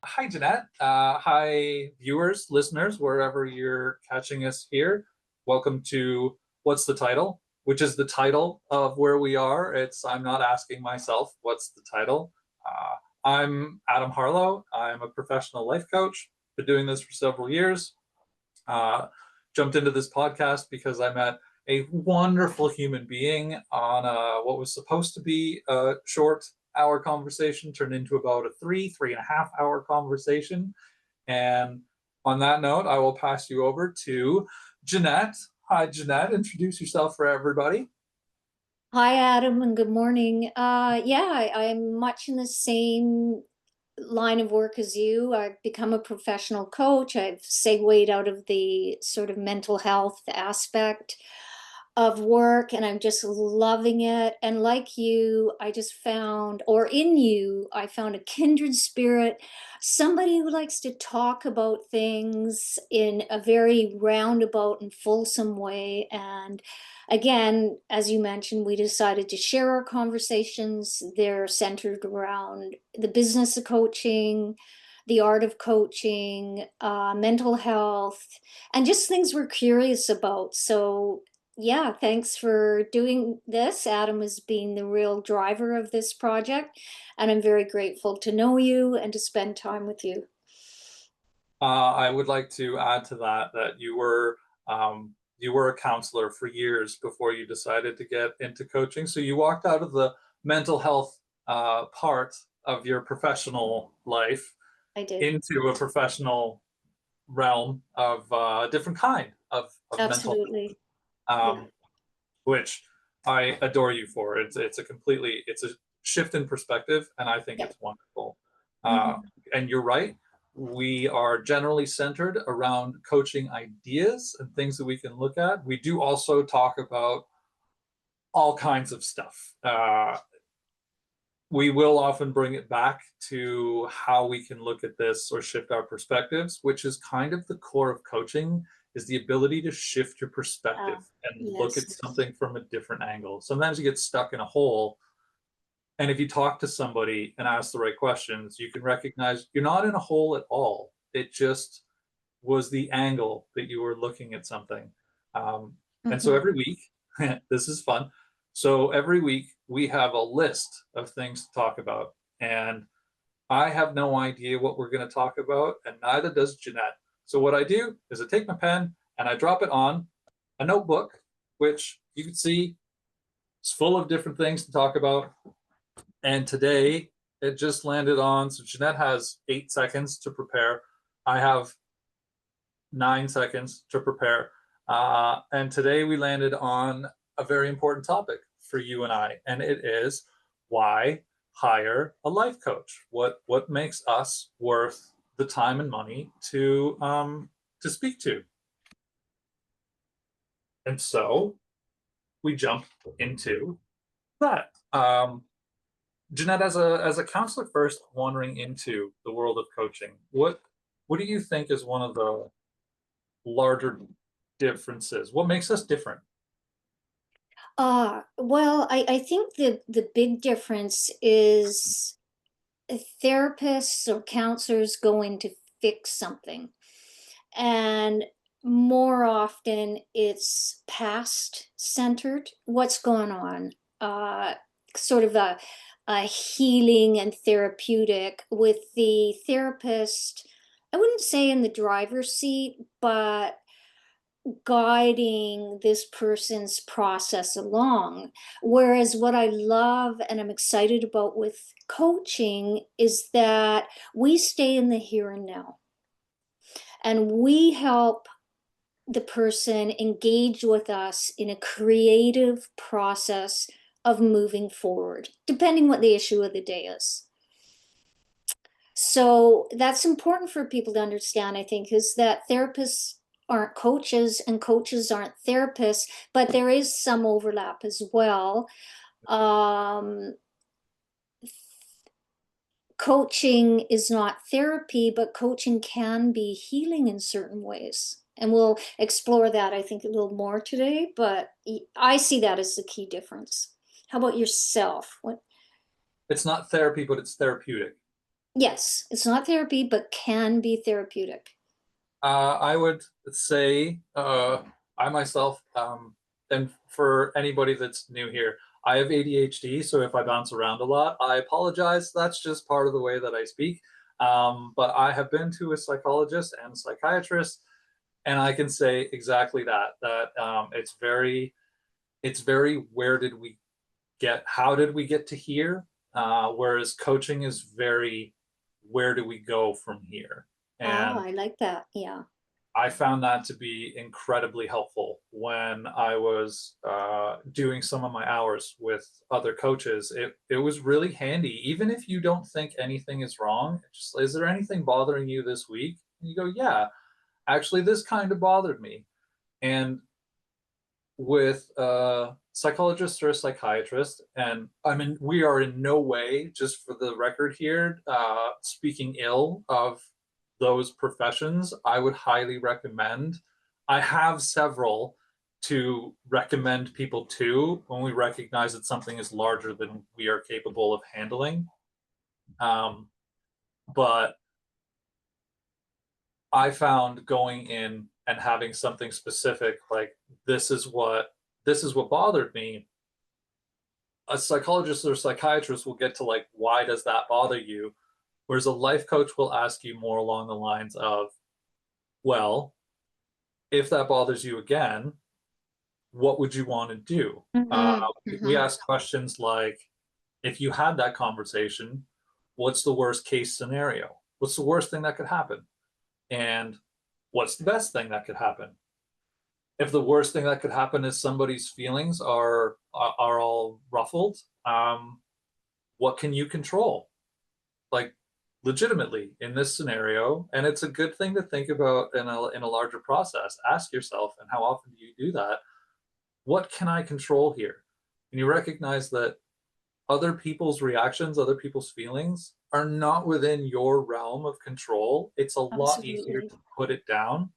Hi, Jeanette. Hi, viewers, listeners, wherever you're catching us here. Welcome to What's the Title, which is the title of where we are. I'm not asking myself, what's the title? I'm Adam Harlow. I'm a professional life coach. Been doing this for several years. Jumped into this podcast because I met a wonderful human being on what was supposed to be a short hour conversation turned into about a 3.5 hour conversation. And on that note, I will pass you over to Jeanette. Hi, Jeanette. Introduce yourself for everybody. Hi, Adam, and good morning. I'm much in the same line of work as you. I've become a professional coach. I've segued out of the sort of mental health aspect of work, and I'm just loving it. And like you, I just found, or in you, I found a kindred spirit, somebody who likes to talk about things in a very roundabout and fulsome way. And again, as you mentioned, we decided to share our conversations. They're centered around the business of coaching, the art of coaching, mental health, and just things we're curious about. So, yeah, thanks for doing this. Adam has been the real driver of this project, and I'm very grateful to know you and to spend time with you. I would like to add to that you were a counselor for years before you decided to get into coaching. So you walked out of the mental health part of your professional life I did. into a professional realm of a different kind of mental Absolutely. health, Yeah. which I adore you for. It's a shift in perspective, and I think Yep. it's wonderful. Uh, Mhm. and you're right. We are generally centered around coaching ideas and things that we can look at. We do also talk about all kinds of stuff. We will often bring it back to how we can look at this or shift our perspectives, which is kind of the core of coaching, is the ability to shift your perspective Ah, and look yes. at something from a different angle. Sometimes you get stuck in a hole, and if you talk to somebody and ask the right questions, you can recognize you're not in a hole at all. It just was the angle that you were looking at something. And so Mhm. every week, this is fun. So every week we have a list of things to talk about. And I have no idea what we're going to talk about, and neither does Jeanette. So what I do is I take my pen and I drop it on a notebook, which you can see is full of different things to talk about. And today it just landed on. So Jeanette has 8 seconds to prepare. I have 9 seconds to prepare. And today we landed on a very important topic for you and I, and it is why hire a life coach. What makes us worth the time and money to speak to? And so we jump into that. Jeanette, as a counselor first wandering into the world of coaching, what do you think is one of the larger differences? What makes us different? Well, I think the big difference is therapists or counselors go in to fix something. And more often it's past centered, what's going on, uh, sort of a healing and therapeutic with the therapist. I wouldn't say in the driver's seat, but guiding this person's process along. Whereas what I love and I'm excited about with coaching is that we stay in the here and now and we help the person engage with us in a creative process of moving forward, depending what the issue of the day is. So that's important for people to understand, I think, is that therapists aren't coaches and coaches aren't therapists, but there is some overlap as well. Um, Coaching is not therapy, but coaching can be healing in certain ways. And we'll explore that, I think, a little more today, but I see that as the key difference. How about yourself? What? It's not therapy, but it's therapeutic. Yes, it's not therapy, but can be therapeutic. I would say I myself, and for anybody that's new here, I have ADHD, so if I bounce around a lot, I apologize. That's just part of the way that I speak. But I have been to a psychologist and a psychiatrist, and I can say exactly that. It's very where did we get? How did we get to here? Whereas coaching is very where do we go from here? Ah, And I like that. Yeah. I found that to be incredibly helpful when I was doing some of my hours with other coaches. It was really handy, even if you don't think anything is wrong. Just, is there anything bothering you this week? And you go, yeah, actually, this kind of bothered me. And with a psychologist or a psychiatrist, and I mean, we are in no way, just for the record here, speaking ill of those professions. I would highly recommend. I have several to recommend people to when we recognize that something is larger than we are capable of handling. Um, but I found going in and having something specific like this is what this is what bothered me. A psychologist or psychiatrist will get to like, why does that bother you? Whereas a life coach will ask you more along the lines of, well, if that bothers you again, what would you want to do? Hmm. We Hmm. ask questions like, if you had that conversation, what's the worst case scenario? What's the worst thing that could happen? And what's the best thing that could happen? If the worst thing that could happen is somebody's feelings are all ruffled, what can you control? Like legitimately in this scenario, and it's a good thing to think about in a larger process. Ask yourself, and how often do you do that? What can I control here? And you recognize that other people's reactions, other people's feelings are not within your realm of control. It's a lot easier Absolutely. to put it down,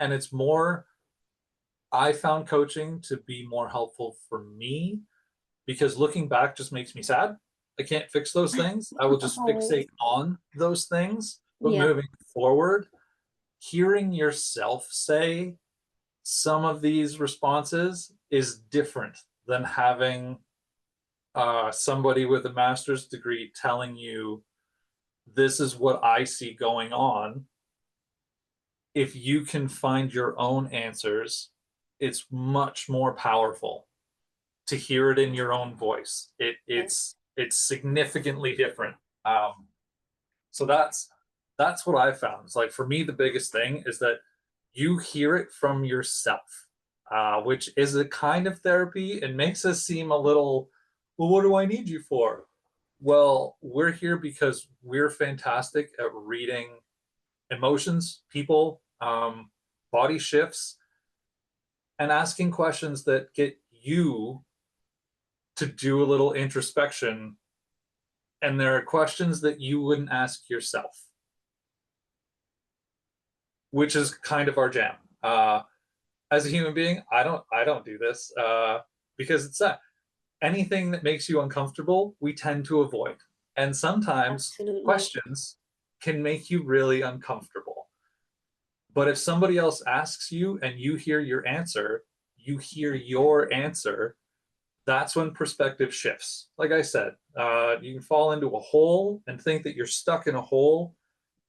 and it's more. I found coaching to be more helpful for me because looking back just makes me sad. I can't fix those things. I will just Oh, fixate on those things. But yeah. moving forward, hearing yourself say some of these responses is different than having somebody with a master's degree telling you, this is what I see going on. If you can find your own answers, it's much more powerful to hear it in your own voice. It's significantly different. Um, so that's what I found. It's like for me, the biggest thing is that you hear it from yourself, which is a kind of therapy and makes us seem a little, well, what do I need you for? Well, we're here because we're fantastic at reading emotions, people, body shifts, and asking questions that get you to do a little introspection, and there are questions that you wouldn't ask yourself, which is kind of our jam. As a human being, I don't do this because it's that anything that makes you uncomfortable, we tend to avoid, and sometimes Absolutely. questions can make you really uncomfortable. But if somebody else asks you and you hear your answer, that's when perspective shifts. Like I said, you can fall into a hole and think that you're stuck in a hole,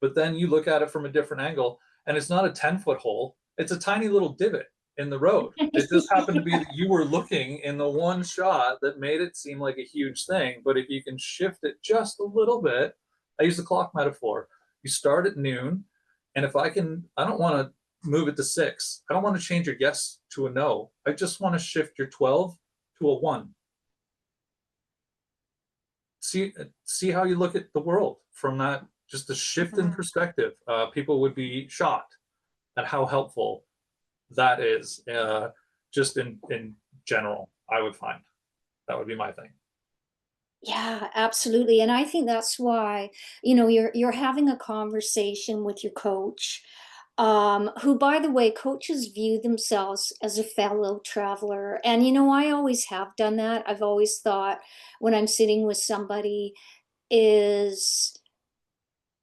but then you look at it from a different angle, and it's not a 10-foot hole, it's a tiny little divot in the road. It just happened to be that you were looking in the one shot that made it seem like a huge thing. But if you can shift it just a little bit, I use the clock metaphor. You start at noon, and if I don't want to move it to 6. I don't want to change your yes to a no. I just want to shift your 12 to a 1. See how you look at the world from that, just a shift in Mhm. perspective. People would be shocked at how helpful that is. Just in general, I would find that would be my thing. Yeah, absolutely. And I think that's why, you're having a conversation with your coach. who, by the way, coaches view themselves as a fellow traveler. And, I always have done that. I've always thought when I'm sitting with somebody is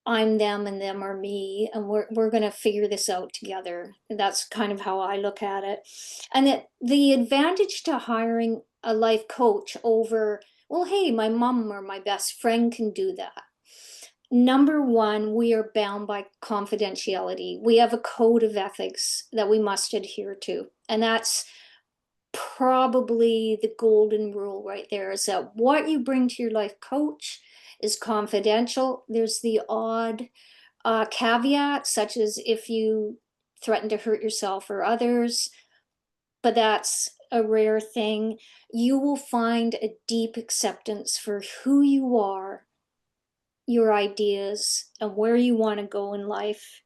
I'm them and them are me, and we're going to figure this out together. That's kind of how I look at it. And that the advantage to hiring a life coach over, well, hey, my mom or my best friend can do that. Number one, we are bound by confidentiality. We have a code of ethics that we must adhere to. And that's probably the golden rule right there, is that what you bring to your life coach is confidential. There's the odd caveat, such as if you threaten to hurt yourself or others, but that's a rare thing. You will find a deep acceptance for who you are, your ideas, and where you want to go in life,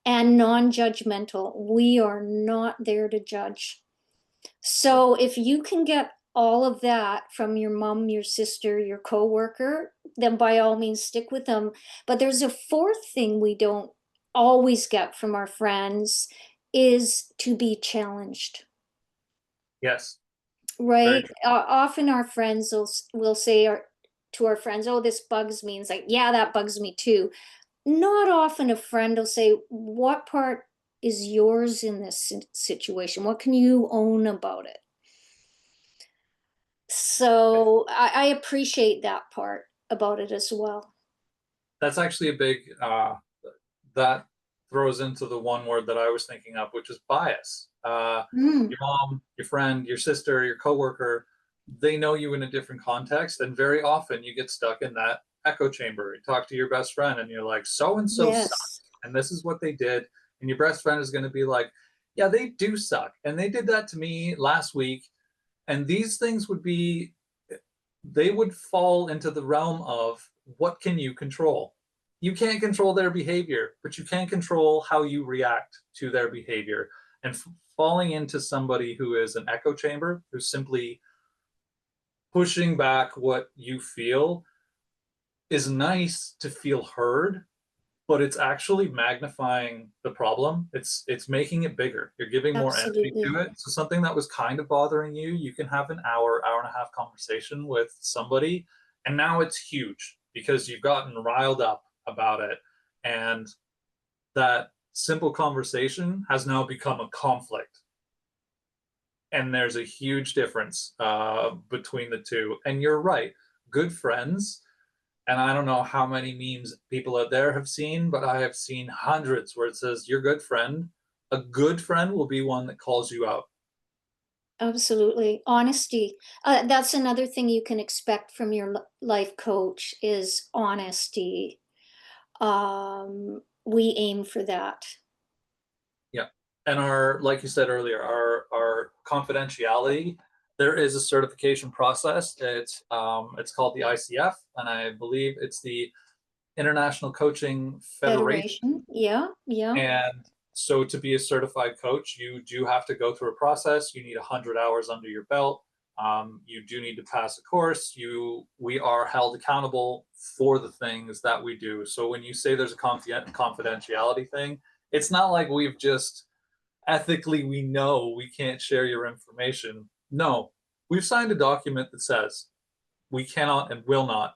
and non-judgmental. We are not there to judge. So if you can get all of that from your mom, your sister, your coworker, then by all means stick with them. But there's a fourth thing we don't always get from our friends, is to be challenged. Yes, very Right? true. Often our friends will say to our friends, "Oh, this bugs me." And it's like, "Yeah, that bugs me too." Not often a friend will say, "What part is yours in this situation? What can you own about it?" So I appreciate that part about it as well. That's actually a big that throws into the one word that I was thinking of, which is bias. Mm, Your mom, your friend, your sister, your coworker, they know you in a different context, and very often you get stuck in that echo chamber. You talk to your best friend, and you're like, "So and so yes, sucks, and this is what they did," and your best friend is going to be like, "Yeah, they do suck, and they did that to me last week," and these things would be, they would fall into the realm of what can you control? You can't control their behavior, but you can control how you react to their behavior. And falling into somebody who is an echo chamber, who's simply pushing back what you feel, is nice to feel heard, but it's actually magnifying the problem. It's making it bigger. You're giving more energy to absolutely. it. So something that was kind of bothering you, you can have an hour and a half conversation with somebody, and now it's huge because you've gotten riled up about it. And that simple conversation has now become a conflict. And there's a huge difference between the two. And you're right. Good friends, and I don't know how many memes people out there have seen, but I have seen hundreds where it says, your good friend, a good friend will be one that calls you out. Absolutely. Honesty. That's another thing you can expect from your life coach is honesty. We aim for that. Yeah. And our, like you said earlier, our confidentiality, there is a certification process. It's called the ICF, and I believe it's the International Coaching Federation. Federation. Yeah, yeah. And so to be a certified coach, you do have to go through a process. You need 100 hours under your belt. You do need to pass a course. We are held accountable for the things that we do. So when you say there's a confidentiality thing, it's not like we've just ethically we know we can't share your information. No, we've signed a document that says we cannot and will not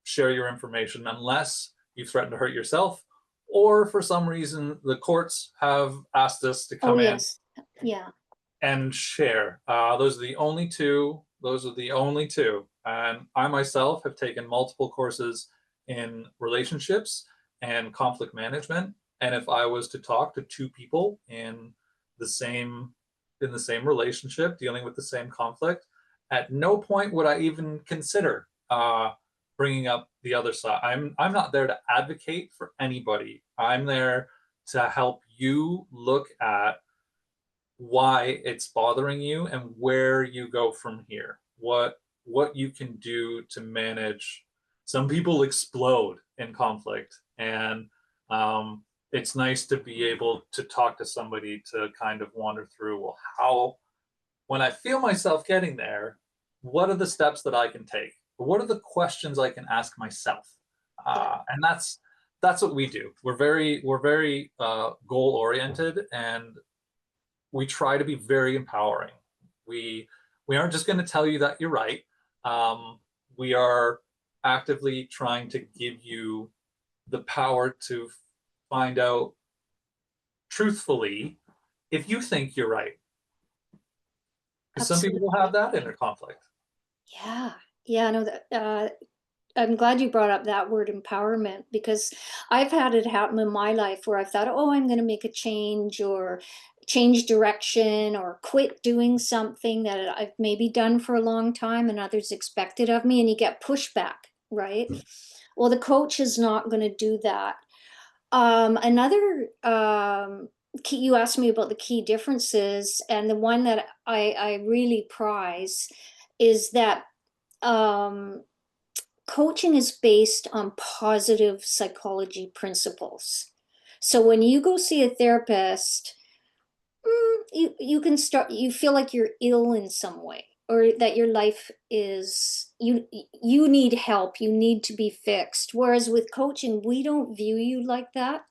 share your information unless you threaten to hurt yourself, or for some reason the courts have asked us to Oh, come in yes. Yeah. and share. Those are the only two. Those are the only two. And I myself have taken multiple courses in relationships and conflict management. And if I was to talk to two people the same in the same relationship, dealing with the same conflict, at no point would I even consider bringing up the other side. I'm not there to advocate for anybody. I'm there to help you look at why it's bothering you and where you go from here. What you can do to manage. Some people explode in conflict, and it's nice to be able to talk to somebody to kind of wander through, well, how, when I feel myself getting there, what are the steps that I can take? What are the questions I can ask myself? Yeah. And that's what we do. We're very goal oriented, and we try to be very empowering. We aren't just going to tell you that you're right. We are actively trying to give you the power to find out truthfully if you think you're right. Because some people will have Absolutely. that inner conflict. Yeah. Yeah, no, I'm glad you brought up that word empowerment, because I've had it happen in my life where I've thought, oh, I'm going to make a change or change direction or quit doing something that I've maybe done for a long time and others expected of me, and you get pushback, right? Well, the coach is not going to do that. Another key, you asked me about the key differences, and the one that I really prize is that um, coaching is based on positive psychology principles. So when you go see a therapist, you can start, you feel like you're ill in some way, or that your life is, you need help, you need to be fixed. Whereas with coaching, we don't view you like that.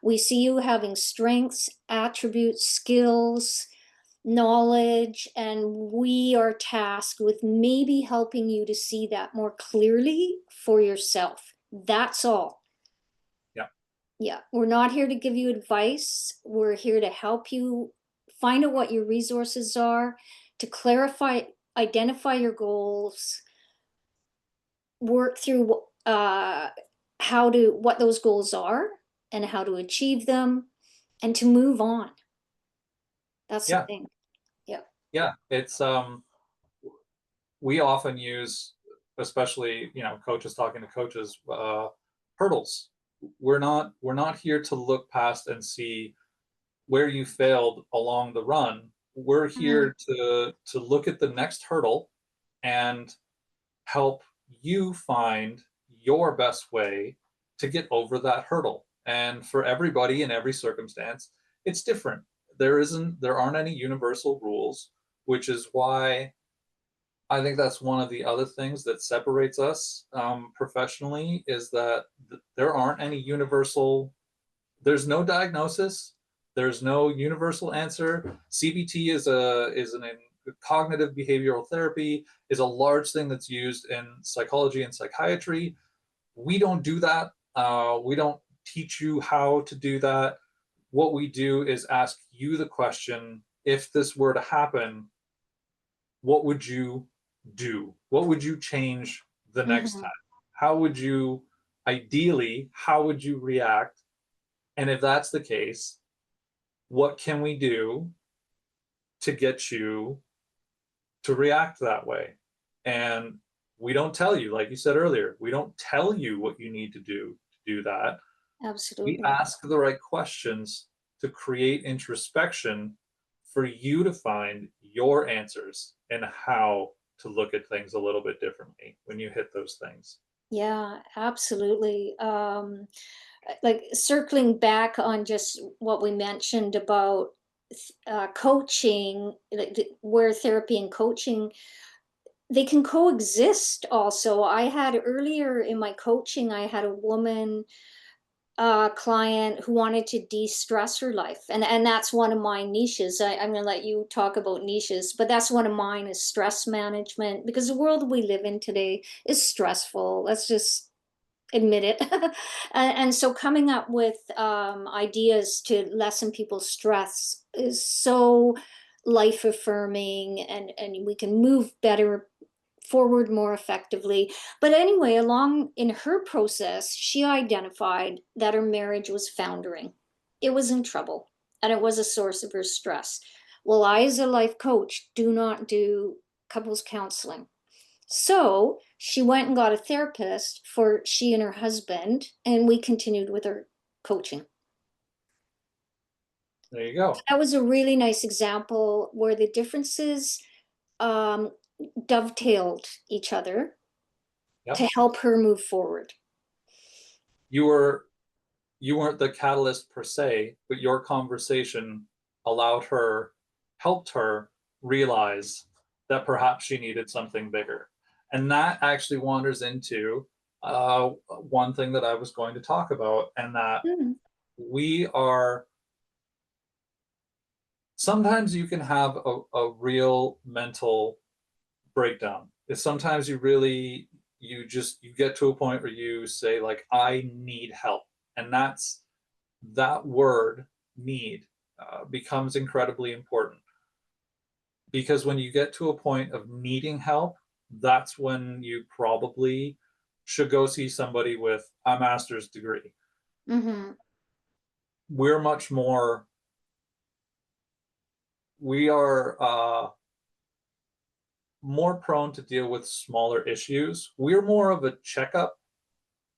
We see you having strengths, attributes, skills, knowledge, and we are tasked with maybe helping you to see that more clearly for yourself. That's all. Yeah. Yeah, we're not here to give you advice. We're here to help you find out what your resources are, to clarify, identify your goals, work through what those goals are and how to achieve them, and to move on. That's the Yeah. thing. Yeah. Yeah. It's we often use, especially, coaches talking to coaches, hurdles. We're not here to look past and see where you failed along the run. We're Mm. here to look at the next hurdle and help you find your best way to get over that hurdle. And for everybody in every circumstance, it's different. There aren't any universal rules, which is why I think that's one of the other things that separates us, professionally, is that there aren't any universal. There's no diagnosis. There's no universal answer. CBT is cognitive behavioral therapy, is a large thing that's used in psychology and psychiatry. We don't do that. We don't teach you how to do that. What we do is ask you the question: if this were to happen, what would you do? What would you change the next Mhm. time? How would you, ideally, how would you react? And if that's the case, what can we do to get you to react that way? And we don't tell you, like you said earlier, we don't tell you what you need to do that. We Absolutely. ask the right questions to create introspection for you to find your answers and how to look at things a little bit differently when you hit those things. Yeah, absolutely. Like circling back on just what we mentioned about coaching, like where therapy and coaching, they can coexist also. I had earlier in my coaching, I had a woman client who wanted to de-stress her life, and that's one of my niches. I'm going to let you talk about niches, but that's one of mine, is stress management, because the world we live in today is stressful. Let's just admit it. And so coming up with ideas to lessen people's stress is so life affirming, and we can move better forward more effectively. But anyway, along in her process, she identified that her marriage was foundering. It was in trouble, and it was a source of her stress. Well, I, as a life coach, do not do couples counseling. So she went and got a therapist for she and her husband, and we continued with her coaching. There you go. That was a really nice example where the differences um, dovetailed each other Yep. to help her move forward. You were you weren't the catalyst per se, but your conversation allowed her, helped her realize that perhaps she needed something bigger. And that actually wanders into one thing that I was going to talk about, and that Mm, we are sometimes you can have a real mental breakdown. If sometimes you get to a point where you say like, I need help, and that word need becomes incredibly important, because when you get to a point of needing help, that's when you probably should go see somebody with a master's degree. mm-hmm. We're much more, we are more prone to deal with smaller issues. We're more of a checkup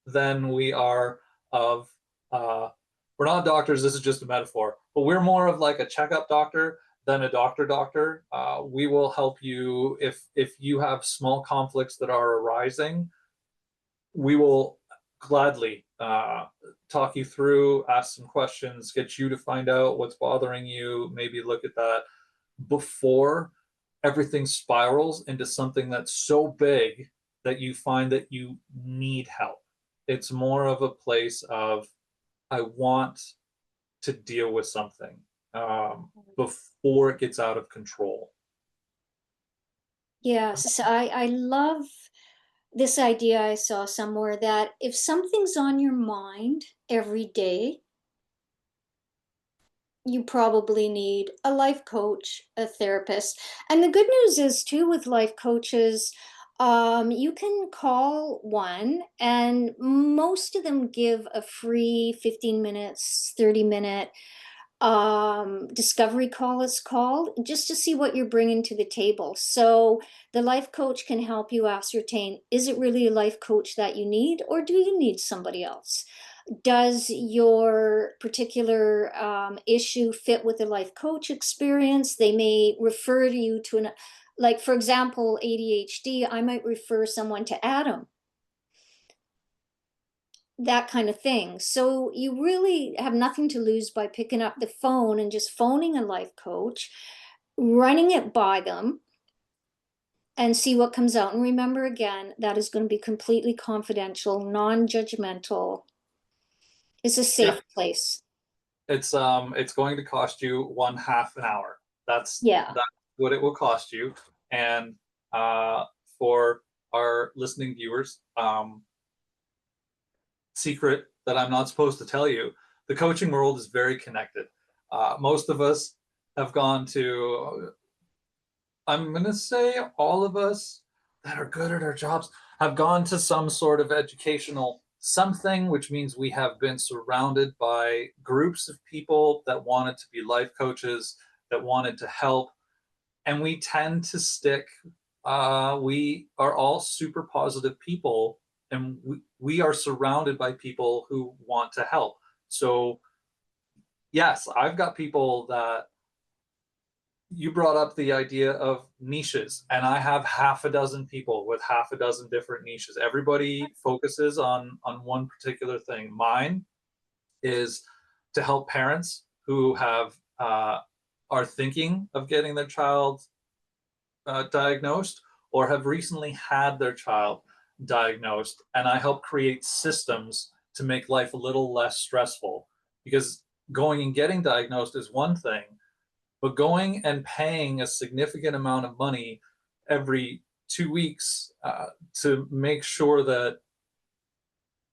than we are of, uh, we're not doctors, this is just a metaphor, but we're more of like a checkup doctor than a doctor. We will help you if you have small conflicts that are arising. We will gladly talk you through, ask some questions, get you to find out what's bothering you, maybe look at that before everything spirals into something that's so big that you find that you need help. It's more of a place of, I want to deal with something before it gets out of control. Yes, I love this idea I saw somewhere that if something's on your mind every day, you probably need a life coach, a therapist. And the good news is too with life coaches, you can call one and most of them give a free 15 minutes, 30-minute discovery call, it's called, just to see what you're bringing to the table. So the life coach can help you ascertain, is it really a life coach that you need, or do you need somebody else? Does your particular issue fit with the life coach experience? They may refer you to an, like for example, ADHD, I might refer someone to Adam, that kind of thing. So you really have nothing to lose by picking up the phone and just phoning a life coach, running it by them, and see what comes out. And remember, again, that is going to be completely confidential, non-judgmental. It's a Yeah, safe place. it's going to cost you one half an hour. Yeah. That's what it will cost you. And uh, for our listening viewers, secret that I'm not supposed to tell you, the coaching world is very connected. Most of us have gone to, I'm going to say all of us that are good at our jobs have gone to some sort of educational something, which means we have been surrounded by groups of people that wanted to be life coaches, that wanted to help. And we tend to stick, we are all super positive people, and we are surrounded by people who want to help. So, yes, I've got people that, you brought up the idea of niches, and I have half a dozen people with half a dozen different niches. Everybody focuses on one particular thing. Mine is to help parents who have are thinking of getting their child diagnosed, or have recently had their child diagnosed, and I help create systems to make life a little less stressful. Because going and getting diagnosed is one thing, but going and paying a significant amount of money every 2 weeks to make sure that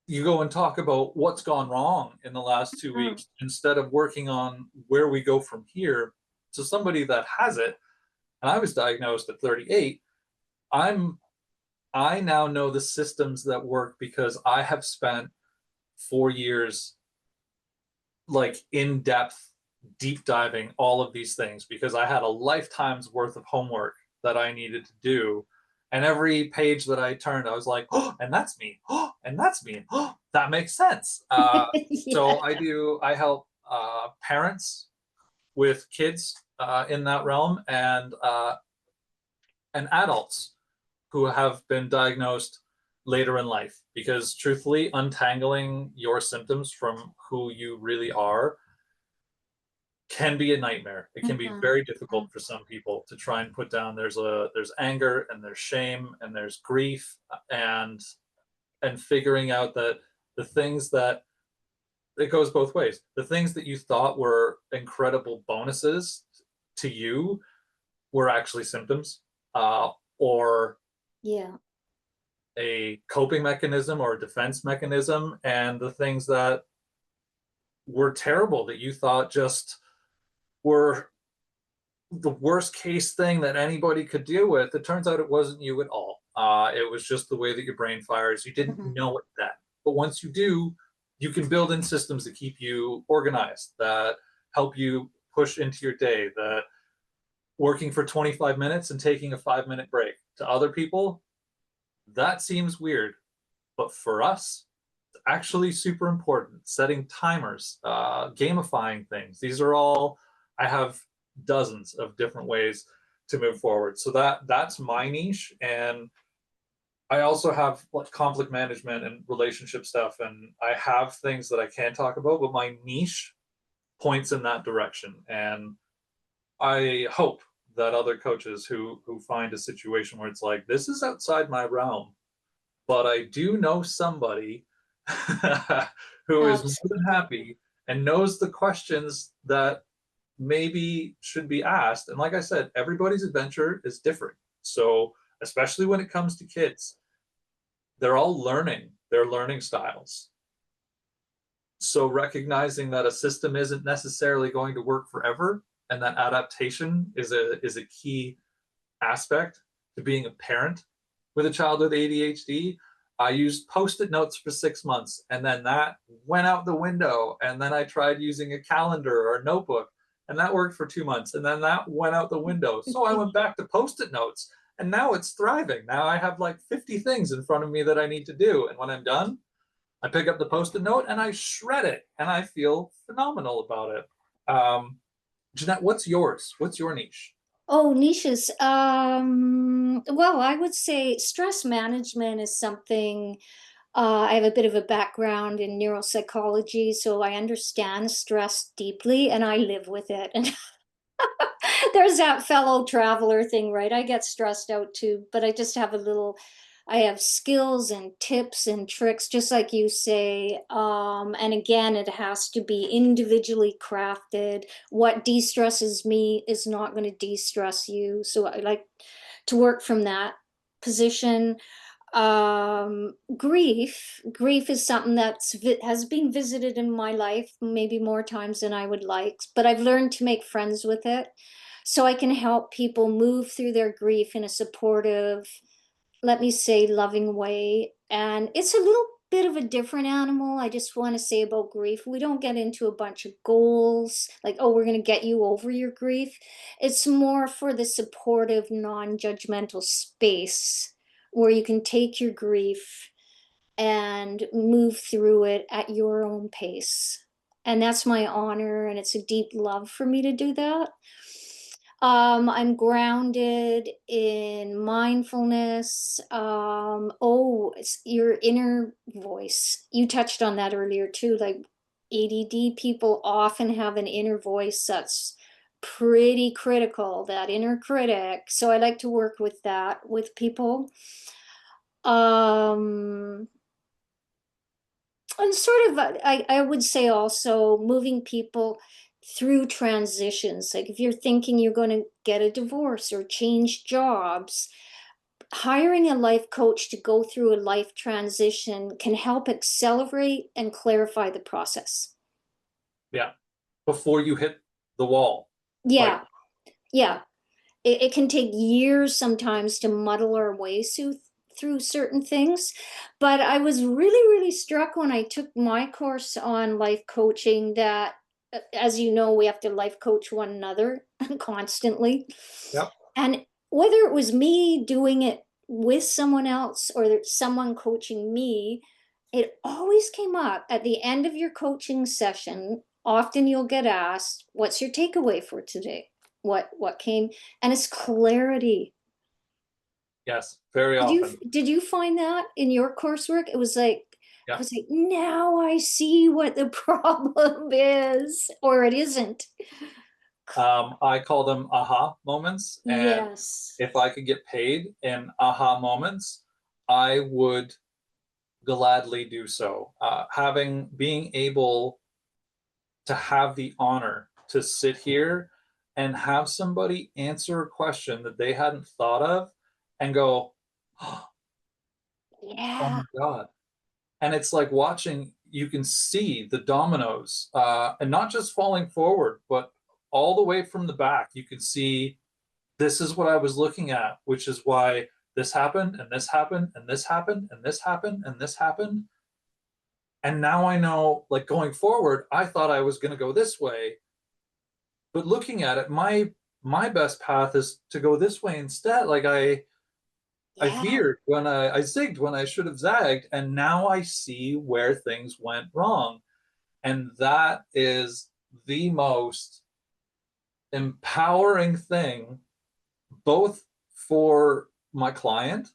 you go and talk about what's gone wrong in the last two Mm. weeks instead of working on where we go from here. So somebody that has it, and I was diagnosed at 38, I'm I now know the systems that work because I have spent 4 years like in depth, deep diving all of these things, because I had a lifetime's worth of homework that I needed to do. And every page that I turned, I was like, oh, and that's me. Oh, and that's me. Oh, that makes sense. Yeah. So I help parents with kids in that realm, and adults who have been diagnosed later in life, because truthfully, untangling your symptoms from who you really are can be a nightmare. It can be Mhm. very difficult for some people to try and put down. There's anger, and there's shame, and there's grief, and and figuring out that the things that, it goes both ways. The things that you thought were incredible bonuses to you were actually symptoms, or Yeah. a coping mechanism or a defense mechanism. And the things that were terrible that you thought just were the worst case thing that anybody could deal with, it turns out it wasn't you at all. It was just the way that your brain fires. You didn't Mhm. know it then. But once you do, you can build in systems that keep you organized, that help you push into your day, that working for 25 minutes and taking a 5-minute break. To other people, that seems weird. But for us, it's actually super important. Setting timers, gamifying things. These are all, I have dozens of different ways to move forward. So that's my niche. And I also have like conflict management and relationship stuff. And I have things that I can talk about, but my niche points in that direction. And I hope that other coaches who find a situation where it's like, this is outside my realm, but I do know somebody who is more than Absolutely. happy and knows the questions that maybe should be asked. And like I said, everybody's adventure is different. So, especially when it comes to kids, they're all learning their learning styles. So, recognizing that a system isn't necessarily going to work forever and that adaptation is a key aspect to being a parent with a child with ADHD. I used post-it notes for 6 months, and then that went out the window. And then I tried using a calendar or a notebook, and that worked for 2 months. And then that went out the window. So I went back to post-it notes, and now it's thriving. Now I have like 50 things in front of me that I need to do. And when I'm done, I pick up the post-it note and I shred it, and I feel phenomenal about it. Jeanette, what's yours? What's your niche? Oh, niches. Well, I would say stress management is something. I have a bit of a background in neuropsychology, so I understand stress deeply and I live with it. And there's that fellow traveler thing, right? I get stressed out too, but I just have a little, I have skills and tips and tricks, just like you say. And again, it has to be individually crafted. What de-stresses me is not going to de-stress you. So I like to work from that position. Grief is something that's has been visited in my life maybe more times than I would like, but I've learned to make friends with it so I can help people move through their grief in a supportive, let me say, loving way. And it's a little bit of a different animal. I just want to say about grief, we don't get into a bunch of goals like, oh, we're going to get you over your grief. It's more for the supportive, non-judgmental space where you can take your grief and move through it at your own pace. And that's my honor, and it's a deep love for me to do that. I'm grounded in mindfulness. Oh, it's your inner voice. You touched on that earlier too. Like ADD people often have an inner voice that's pretty critical, that inner critic. So I like to work with that with people. Um, and sort of, I would say also moving people through transitions. Like if you're thinking you're going to get a divorce or change jobs, hiring a life coach to go through a life transition can help accelerate and clarify the process. Yeah. Before you hit the wall. Like, Yeah, yeah. It can take years sometimes to muddle our way through certain things. But I was really, really struck when I took my course on life coaching that, as you know, we have to life coach one another constantly. yep. And whether it was me doing it with someone else or someone coaching me, it always came up at the end of your coaching session. Often you'll get asked, what's your takeaway for today? What came? And it's clarity. Yes, very Did you often. did you find that in your coursework? It was like I Yeah. was like, now I see what the problem is, or it isn't. I call them aha moments. And Yes. if I could get paid in aha moments, I would gladly do so. Being able to have the honor to sit here and have somebody answer a question that they hadn't thought of and go, oh Yeah. my God. And it's like watching, you can see the dominoes, and not just falling forward, but all the way from the back. You can see this is what I was looking at, which is why this happened, and this happened, and this happened, and this happened, and this happened. And now I know, like going forward, I thought I was going to go this way, but looking at it, my best path is to go this way instead. Like I Yeah. veered when I zigged when I should have zagged, and now I see where things went wrong. And that is the most empowering thing, both for my client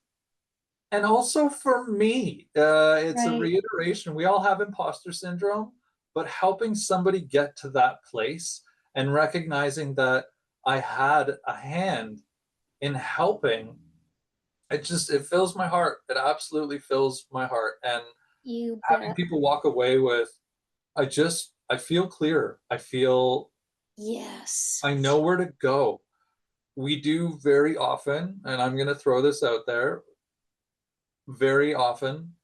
and also for me. It's a Right. reiteration. We all have imposter syndrome, but helping somebody get to that place and recognizing that I had a hand in helping, it fills my heart. It absolutely fills my heart. And You having bet. people walk away with, I feel clear. Yes. I know where to go. We do very often, and I'm going to throw this out there, very often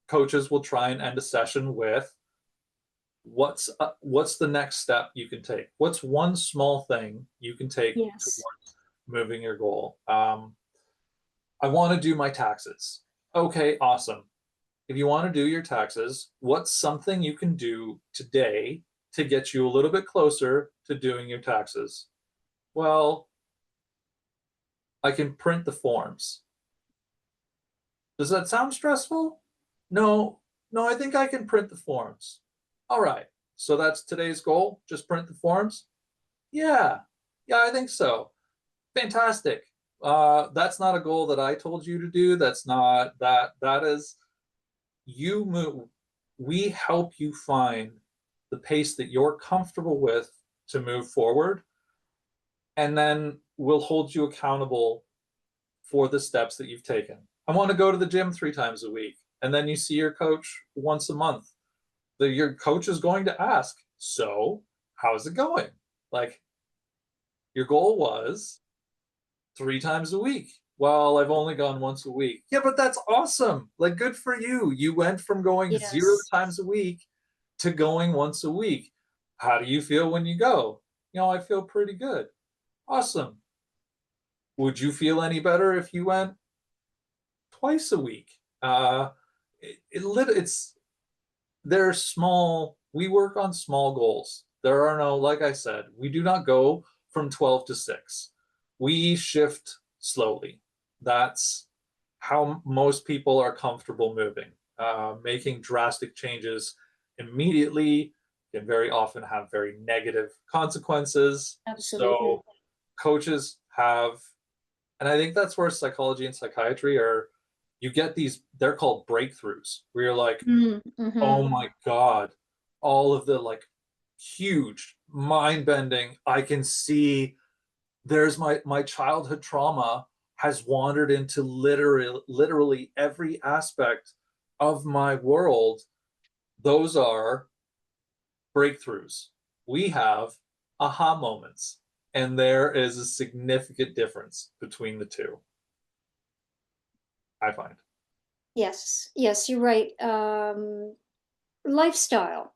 coaches will try and end a session with, what's the next step you can take? What's one small thing you can take Yes. towards moving your goal? I want to do my taxes. Okay, awesome. If you want to do your taxes, what's something you can do today to get you a little bit closer to doing your taxes? Well, I can print the forms. Does that sound stressful? No, no, I think I can print the forms. All right. So that's today's goal. Just print the forms. Yeah. Yeah, I think so. Fantastic. That's not a goal that I told you to do. That's not that is you move. We help you find the pace that you're comfortable with to move forward. And then we'll hold you accountable for the steps that you've taken. I want to go to the gym 3 times a week. And then you see your coach once a month. Your coach is going to ask, so how's it going? Like, your goal was 3 times a week. Well, I've only gone once a week. Yeah, but that's awesome. Like, good for you. You went from going zero Yes. times a week to going once a week. How do you feel when you go? I feel pretty good. Awesome. Would you feel any better if you went twice a week? It's they're small. We work on small goals. There are no, like I said, we do not go from 12 to 6. We shift slowly. That's how most people are comfortable moving. Making drastic changes immediately can very often have very negative consequences. Absolutely. So coaches have, and I think that's where psychology and psychiatry are, you get these, they're called breakthroughs, where you're like, Mm-hmm. oh my God, all of the like huge mind bending. I can see there's my childhood trauma has wandered into literally every aspect of my world. Those are breakthroughs. We have aha moments, and there is a significant difference between the two, I find. Yes. Yes, you're right. Lifestyle.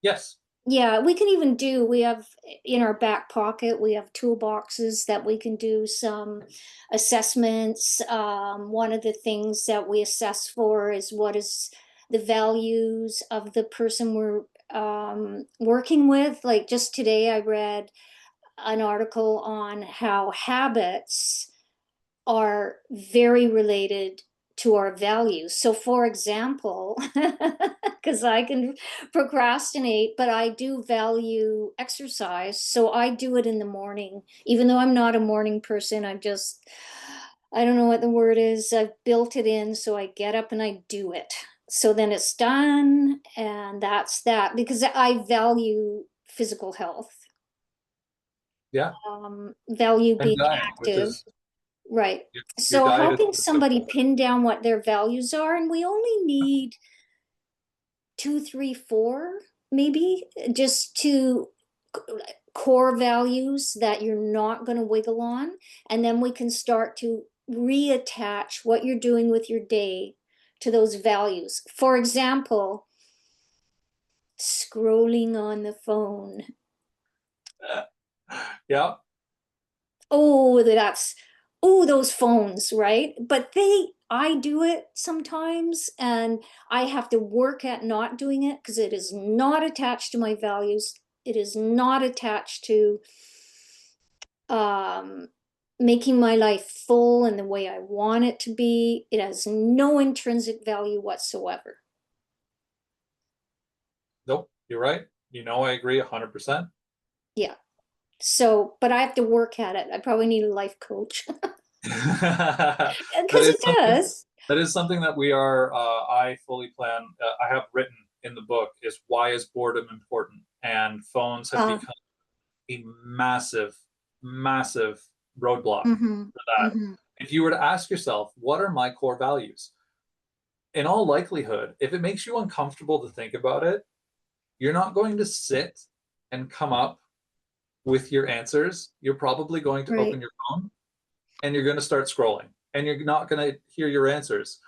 Yes. Yeah, we can even do, we have in our back pocket, we have toolboxes that we can do some assessments. One of the things that we assess for is what is the values of the person we're working with. Like just today, I read an article on how habits are very related to our values. So, for example, because I can procrastinate, but I do value exercise. So, I do it in the morning, even though I'm not a morning person. I don't know what the word is. I've built it in. So, I get up and I do it. So then it's done. And that's that because I value physical health, Yeah. value And being diet, which active. is Right. Your So diet is helping the cook. somebody pin down what their values are, and we only need 2, 3, 4, maybe, just to core values that you're not going to wiggle on. And then we can start to reattach what you're doing with your day to those values. For example, scrolling on the phone. Yeah. Oh, those phones, right? But I do it sometimes, and I have to work at not doing it because it is not attached to my values. It is not attached to um, making my life full and the way I want it to be. It has no intrinsic value whatsoever. Nope, you're right. I agree 100%. Yeah. So, but I have to work at it. I probably need a life coach That because is it something does. that is something that we are I fully plan I have written in the book is why is boredom important, and phones have Uh, become a massive, massive roadblock mhm, for that. mhm. If you were to ask yourself, what are my core values? In all likelihood, if it makes you uncomfortable to think about it, you're not going to sit and come up with your answers. You're probably going to open Right. your phone and you're going to start scrolling and you're not going to hear your answers.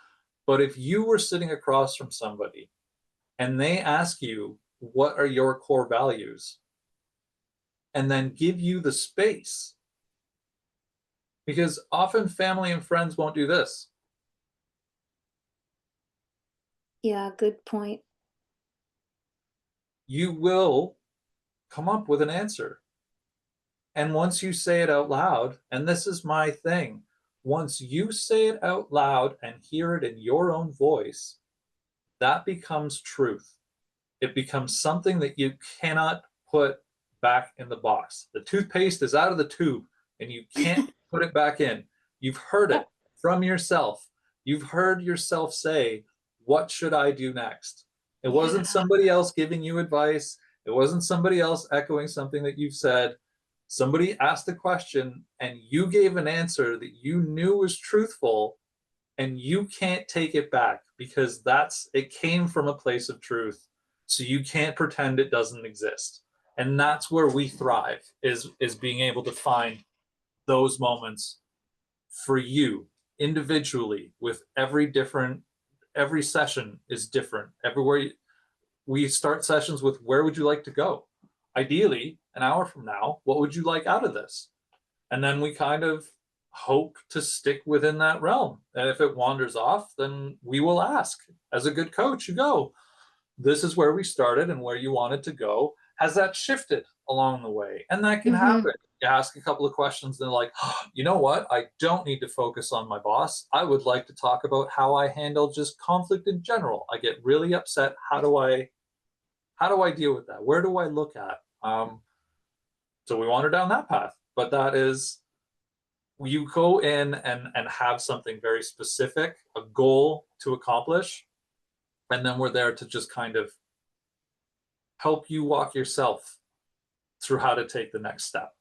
But if you were sitting across from somebody and they ask you, what are your core values? And then give you the space, because often family and friends won't do this. Yeah, good point. You will come up with an answer. And once you say it out loud, and this is my thing, once you say it out loud and hear it in your own voice, that becomes truth. It becomes something that you cannot put back in the box. The toothpaste is out of the tube and you can't put it back in. You've heard it from yourself. You've heard yourself say, what should I do next? It wasn't Yeah. somebody else giving you advice. It wasn't somebody else echoing something that you've said. Somebody asked a question and you gave an answer that you knew was truthful, and you can't take it back because it came from a place of truth. So you can't pretend it doesn't exist. And that's where we thrive, is being able to find those moments for you individually. With every session is different. Everywhere we start sessions with, where would you like to go? Ideally, an hour from now, what would you like out of this? And then we kind of hope to stick within that realm. And if it wanders off, then we will ask. As a good coach, you go, this is where we started and where you wanted to go. Has that shifted along the way? And that can Hmm. happen. You ask a couple of questions, then like, oh, you know what? I don't need to focus on my boss. I would like to talk about how I handle just conflict in general. I get really upset. How do I deal with that? Where do I look at? So we wander down that path. But that is, you go in and have something very specific, a goal to accomplish, and then we're there to just kind of help you walk yourself through how to take the next step.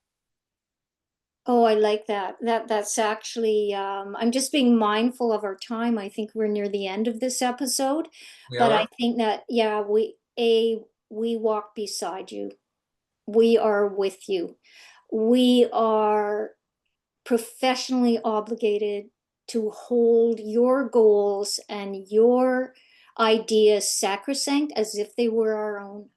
Oh, I like that. That's actually, I'm just being mindful of our time. I think we're near the end of this episode, We but I are. think that, yeah, we walk beside you. We are with you. We are professionally obligated to hold your goals and your ideas sacrosanct as if they were our own.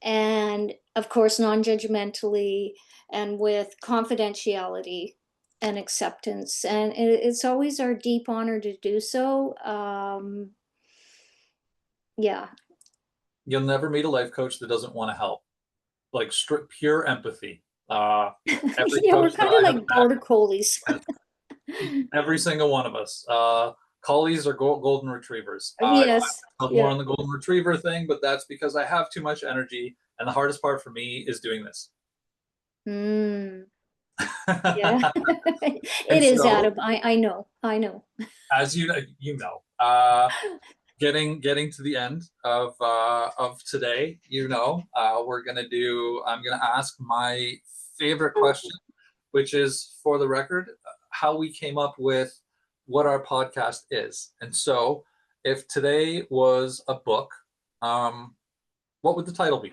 And of course, non-judgmentally and with confidentiality and acceptance. And it's always our deep honor to do so. Yeah. You'll never meet a life coach that doesn't want to help. Like pure empathy. Every Yeah, we're coach that kind of I have like border collies. met, every single one of us. Collies are golden retrievers. I find Yes. myself more Yeah. on the golden retriever thing, but that's because I have too much energy, and the hardest part for me is doing this. Mm, yeah. And It is, so, Adam. I know. I know. as you know, getting to the end of today, I'm gonna ask my favorite question, which is, for the record, how we came up with what our podcast is. And so if today was a book, what would the title be?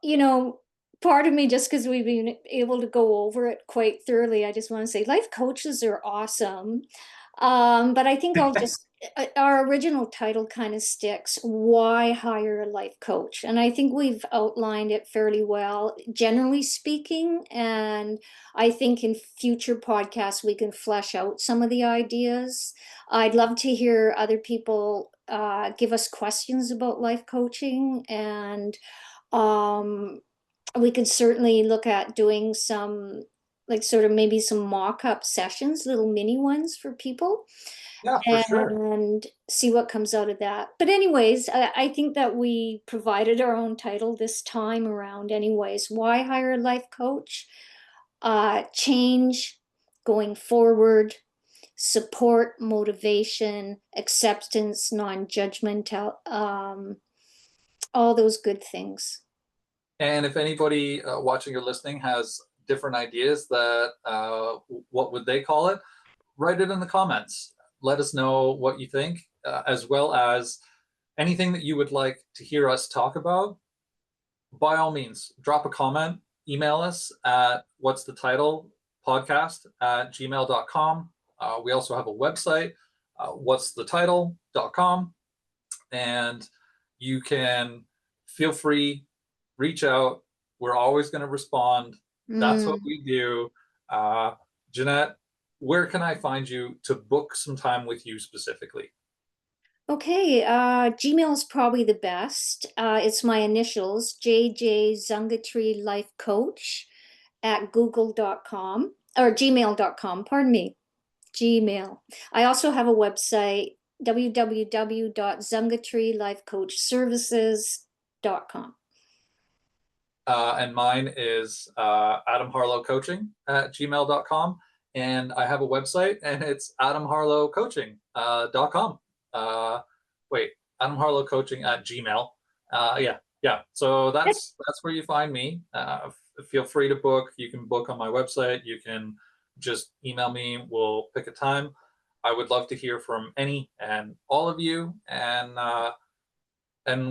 You know, part of me, just because we've been able to go over it quite thoroughly, I just want to say life coaches are awesome. But I think I'll just, our original title kind of sticks. Why hire a life coach? And I think we've outlined it fairly well, generally speaking. And I think in future podcasts, we can flesh out some of the ideas. I'd love to hear other people give us questions about life coaching, and um, we could certainly look at doing some, like, sort of maybe some mock-up sessions, little mini ones for people, Yeah, for sure. and see what comes out of that. But anyways, I think that we provided our own title this time around anyways. Why hire a life coach? Change, going forward, support, motivation, acceptance, non-judgmental, all those good things. And if anybody watching or listening has different ideas that what would they call it, write it in the comments. Let us know what you think, as well as anything that you would like to hear us talk about. By all means, drop a comment, email us at what's the title podcast at gmail.com. We also have a website, what's the title.com, and you can feel free, reach out. We're always going to respond. That's what we do. Jeannette, where can I find you to book some time with you specifically? Okay, Gmail is probably the best. It's my initials, JJ Zungatree Life Coach at google.com or gmail.com, pardon me, Gmail. I also have a website, www.zungatreelifecoachservices.com. And mine is Adam Harlow Coaching at gmail.com. And I have a website, and it's adamharlowcoaching.com. Wait, Adam Harlow Coaching at Gmail. Yeah. So that's where you find me. Feel free to book. You can book on my website. You can just email me. We'll pick a time. I would love to hear from any and all of you, and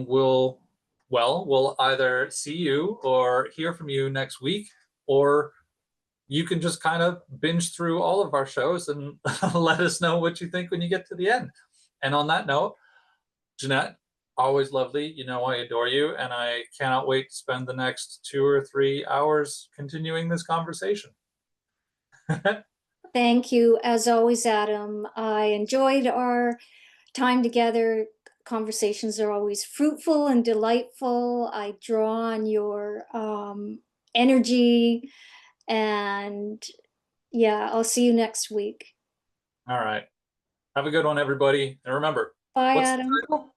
we'll either see you or hear from you next week, or you can just kind of binge through all of our shows and let us know what you think when you get to the end. And on that note, Jeannette, always lovely. You know I adore you, and I cannot wait to spend the next 2 or 3 hours continuing this conversation. Thank you, as always, Adam. I enjoyed our time together. Conversations are always fruitful and delightful. I draw on your energy, and yeah, I'll see you next week. All right. Have a good one, everybody. And remember, Bye, what's the Adam. title?